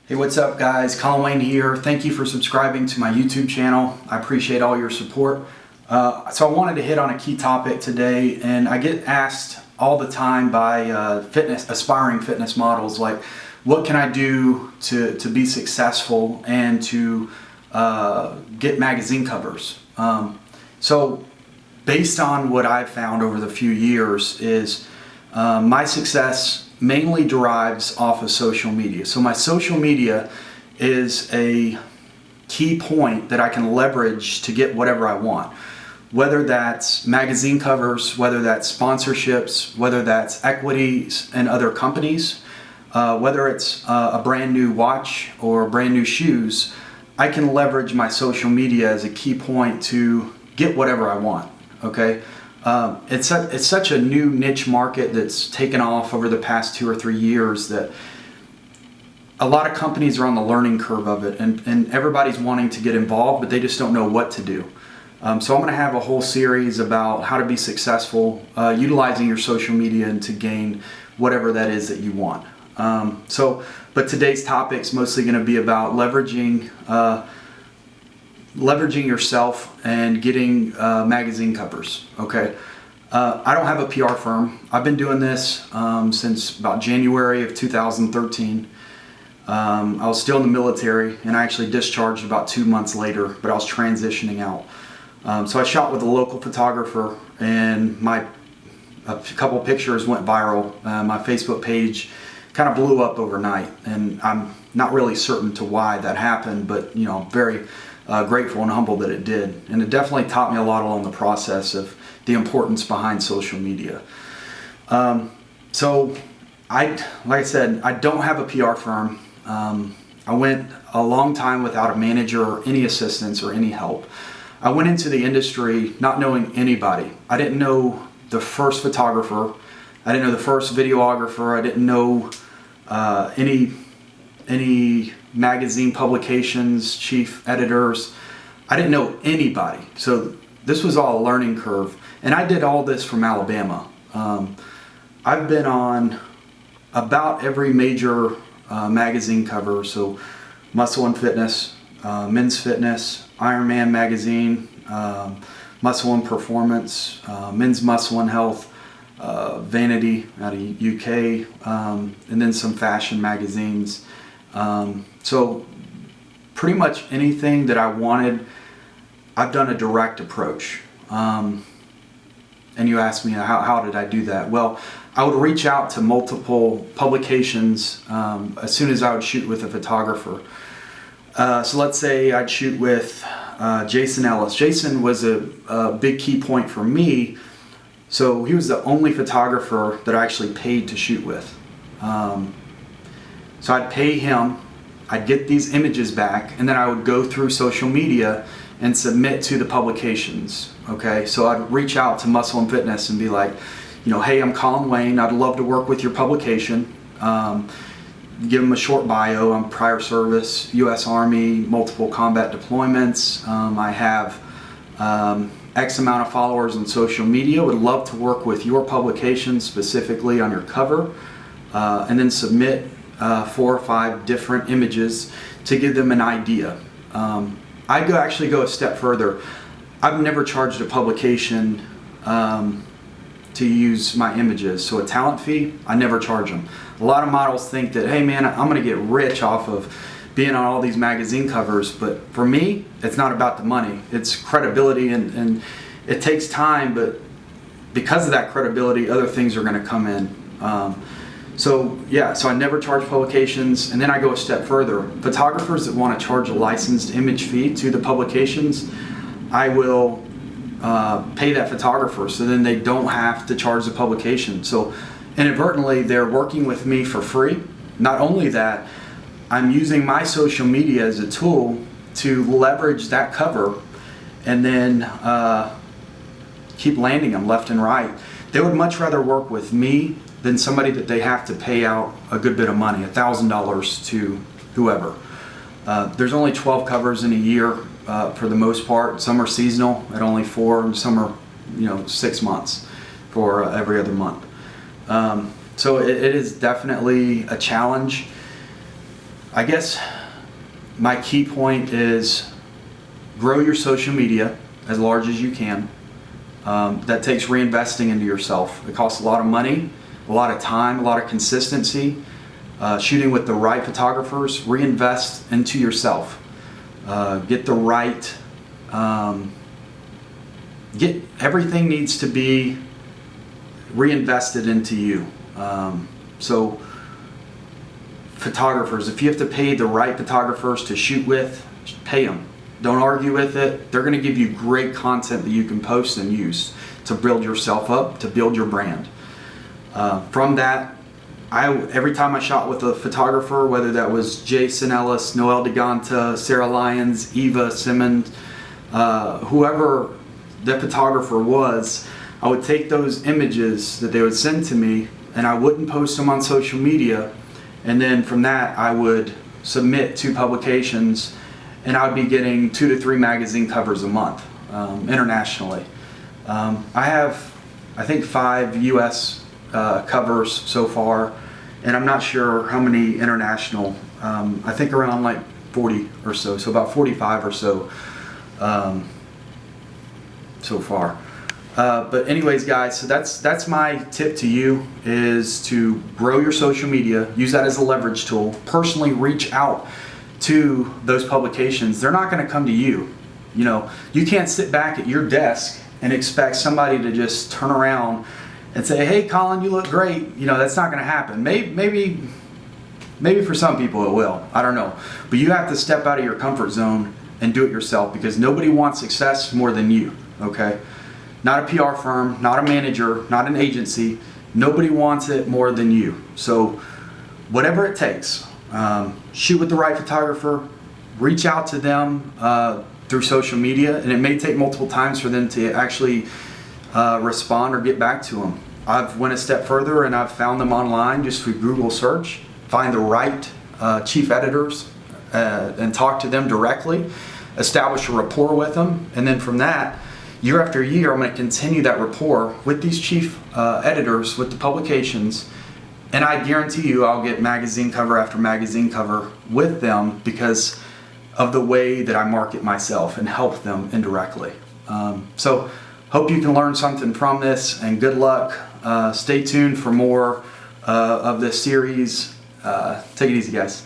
Hey, what's up guys? Colin here. Thank you for subscribing to my YouTube channel. I appreciate all your support. So I wanted to hit on a key topic today, and I get asked all the time by aspiring fitness models, like, what can I do to be successful and to get magazine covers? So based on what I've found over the few years is my success mainly derives off of social media. So my social media is a key point that I can leverage to get whatever I want. Whether that's magazine covers, whether that's sponsorships, whether that's equities in other companies, whether it's a brand new watch or brand new shoes, I can leverage my social media as a key point to get whatever I want, okay? It's such a new niche market that's taken off over the past 2 or 3 years that a lot of companies are on the learning curve of it, and everybody's wanting to get involved, but they just don't know what to do. So I'm going to have a whole series about how to be successful utilizing your social media and to gain whatever that is that you want. But today's topic is mostly going to be about leveraging yourself and getting magazine covers. Okay, I don't have a PR firm. I've been doing this since about January of 2013. I was still in the military, and I actually discharged about 2 months later, but I was transitioning out. So I shot with a local photographer, and a couple pictures went viral. My Facebook page kind of blew up overnight, and I'm not really certain to why that happened, but I'm very grateful and humble that it did. And it definitely taught me a lot along the process of the importance behind social media. So like I said, I don't have a PR firm. I went a long time without a manager or any assistance or any help. I went into the industry not knowing anybody. I didn't know the first photographer. I didn't know the first videographer. I didn't know any magazine publications, chief editors. I didn't know anybody. So this was all a learning curve. And I did all this from Alabama. I've been on about every major magazine cover. So Muscle and Fitness, Men's Fitness, Ironman Magazine, Muscle and Performance, Men's Muscle and Health, Vanity out of UK, and then some fashion magazines. So pretty much anything that I wanted, I've done a direct approach. And you asked me, how did I do that? Well, I would reach out to multiple publications as soon as I would shoot with a photographer. So let's say I'd shoot with Jason Ellis. Jason was a big key point for me. So he was the only photographer that I actually paid to shoot with. So I'd pay him, I'd get these images back, and then I would go through social media and submit to the publications. Okay, so I'd reach out to Muscle and Fitness and be like, hey, I'm Colin Wayne, I'd love to work with your publication. Give them a short bio. I'm prior service, U.S. Army, multiple combat deployments. I have X amount of followers on social media. Would love to work with your publication specifically on your cover, and then submit 4 or 5 different images to give them an idea. I'd actually go a step further. I've never charged a publication to use my images. So a talent fee, I never charge them. A lot of models think that, hey man, I'm gonna get rich off of being on all these magazine covers, but for me, it's not about the money. It's credibility, and it takes time, but because of that credibility, other things are gonna come in. So I never charge publications, and then I go a step further. Photographers that wanna charge a licensed image fee to the publications, I will pay that photographer, so then they don't have to charge the publication. So inadvertently, they're working with me for free. Not only that, I'm using my social media as a tool to leverage that cover and then keep landing them left and right. They would much rather work with me than somebody that they have to pay out a good bit of money, $1,000 to whoever. There's only 12 covers in a year for the most part. Some are seasonal at only 4, and some are 6 months for every other month. So it is definitely a challenge. I guess my key point is grow your social media as large as you can. That takes reinvesting into yourself. It costs a lot of money, a lot of time, a lot of consistency. Shooting with the right photographers, reinvest into yourself. Get the right, everything needs to be reinvested into you. So photographers, if you have to pay the right photographers to shoot with, pay them. Don't argue with it. They're going to give you great content that you can post and use to build yourself up, to build your brand. From that, every time I shot with a photographer, whether that was Jason Ellis, Noel DeGanta, Sarah Lyons, Eva Simmons, whoever the photographer was, I would take those images that they would send to me and I wouldn't post them on social media. And then from that, I would submit to publications and I would be getting 2 to 3 magazine covers a month internationally. I have, I think, 5 US covers so far, and I'm not sure how many international. I think around like 40 or so, so about 45 or so so far. But anyways, guys, so that's my tip to you, is to grow your social media, use that as a leverage tool. Personally reach out to those publications. They're not going to come to you. You know, you can't sit back at your desk and expect somebody to just turn around and say, hey Colin, you look great. You know, that's not going to happen. Maybe for some people it will, I don't know. But you have to step out of your comfort zone and do it yourself, because nobody wants success more than you, okay? Not a PR firm, not a manager, not an agency. Nobody wants it more than you. So whatever it takes, shoot with the right photographer, reach out to them through social media, and it may take multiple times for them to actually respond or get back to them. I've went a step further and I've found them online just through Google search, find the right chief editors and talk to them directly, establish a rapport with them, and then from that, year after year, I'm going to continue that rapport with these chief editors, with the publications, and I guarantee you I'll get magazine cover after magazine cover with them because of the way that I market myself and help them indirectly. So hope you can learn something from this, and good luck. Stay tuned for more of this series. Take it easy, guys.